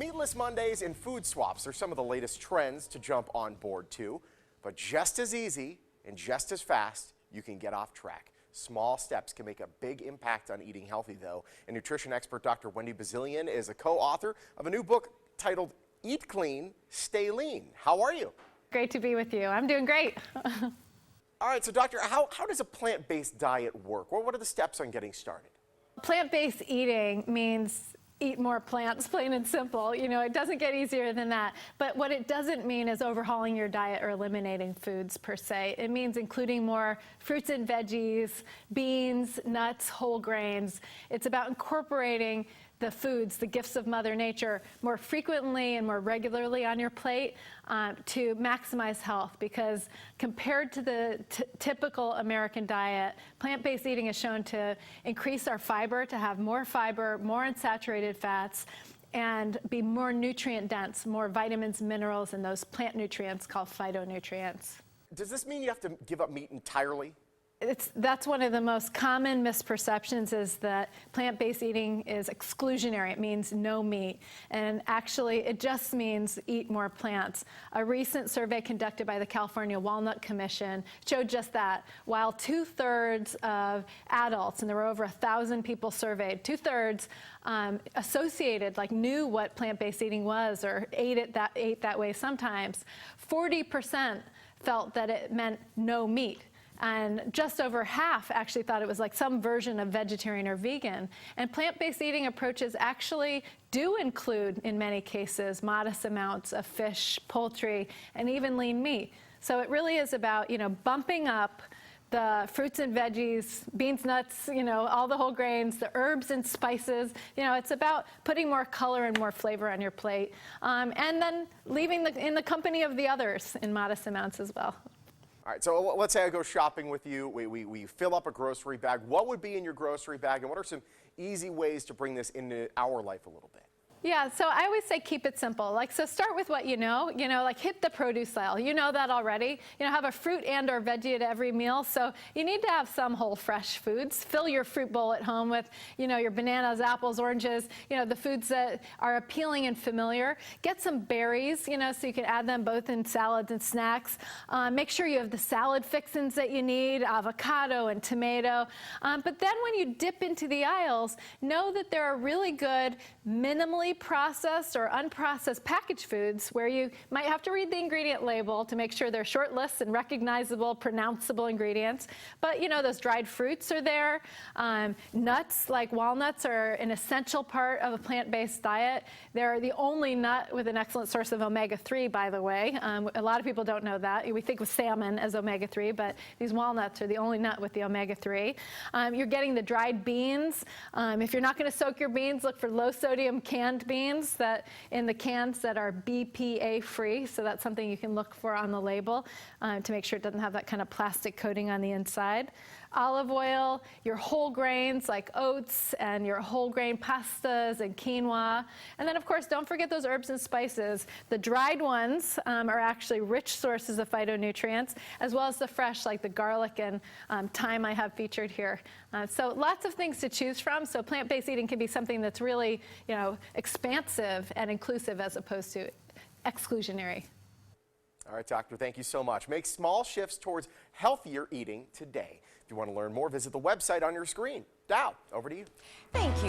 Meatless Mondays and food swaps are some of the latest trends to jump on board to, but just as easy and just as fast, you can get off track. Small steps can make a big impact on eating healthy, though. And nutrition expert Dr. Wendy Bazilian is a co-author of a new book titled Eat Clean, Stay Lean. How are you? Great to be with you. I'm doing great. All right, so doctor, how does a plant-based diet work? What are the steps on getting started? Plant-based eating means eat more plants, plain and simple. You know, it doesn't get easier than that. But what it doesn't mean is overhauling your diet or eliminating foods per se. It means including more fruits and veggies, beans, nuts, whole grains. It's about incorporating the foods, the gifts of Mother Nature, more frequently and more regularly on your plate to maximize health, because compared to the typical American diet, plant-based eating is shown to increase our fiber, to have more fiber, more unsaturated fats, and be more nutrient dense, more vitamins, minerals, and those plant nutrients called phytonutrients. Does this mean you have to give up meat entirely? That's one of the most common misperceptions, is that plant-based eating is exclusionary. It means no meat. And actually, it just means eat more plants. A recent survey conducted by the California Walnut Commission showed just that. While 2/3 of adults, and there were over 1,000 people surveyed, 2/3 associated, like knew what plant-based eating was or ate that way sometimes, 40% felt that it meant no meat. And just over half actually thought it was like some version of vegetarian or vegan. And plant-based eating approaches actually do include, in many cases, modest amounts of fish, poultry, and even lean meat. So it really is about, you know, bumping up the fruits and veggies, beans, nuts, you know, all the whole grains, the herbs and spices. You know, it's about putting more color and more flavor on your plate. And then leaving in the company of the others in modest amounts as well. All right, so let's say I go shopping with you. We fill up a grocery bag. What would be in your grocery bag, and what are some easy ways to bring this into our life a little bit? Yeah, so I always say keep it simple. Like, so start with what you know, like hit the produce aisle. You know that already. You know, have a fruit and or veggie at every meal. So you need to have some whole fresh foods. Fill your fruit bowl at home with, you know, your bananas, apples, oranges, you know, the foods that are appealing and familiar. Get some berries, you know, so you can add them both in salads and snacks. Make sure you have the salad fixins that you need, avocado and tomato. But then when you dip into the aisles, know that there are really good, minimally processed or unprocessed packaged foods where you might have to read the ingredient label to make sure they're short lists and recognizable, pronounceable ingredients. But, you know, those dried fruits are there. Nuts, like walnuts, are an essential part of a plant-based diet. They're the only nut with an excellent source of omega-3, by the way. A lot of people don't know that. We think of salmon as omega-3, but these walnuts are the only nut with the omega-3. You're getting the dried beans. If you're not going to soak your beans, look for low-sodium canned beans that in the cans that are BPA free. So that's something you can look for on the label to make sure it doesn't have that kind of plastic coating on the inside. Olive oil, your whole grains like oats, and your whole grain pastas and quinoa. And then, of course, don't forget those herbs and spices. The dried ones are actually rich sources of phytonutrients, as well as the fresh, like the garlic and thyme I have featured here. So lots of things to choose from. So plant-based eating can be something that's really, you know, expansive and inclusive as opposed to exclusionary. All right, doctor, thank you so much. Make small shifts towards healthier eating today. If you want to learn more, visit the website on your screen. Dow, over to you. Thank you.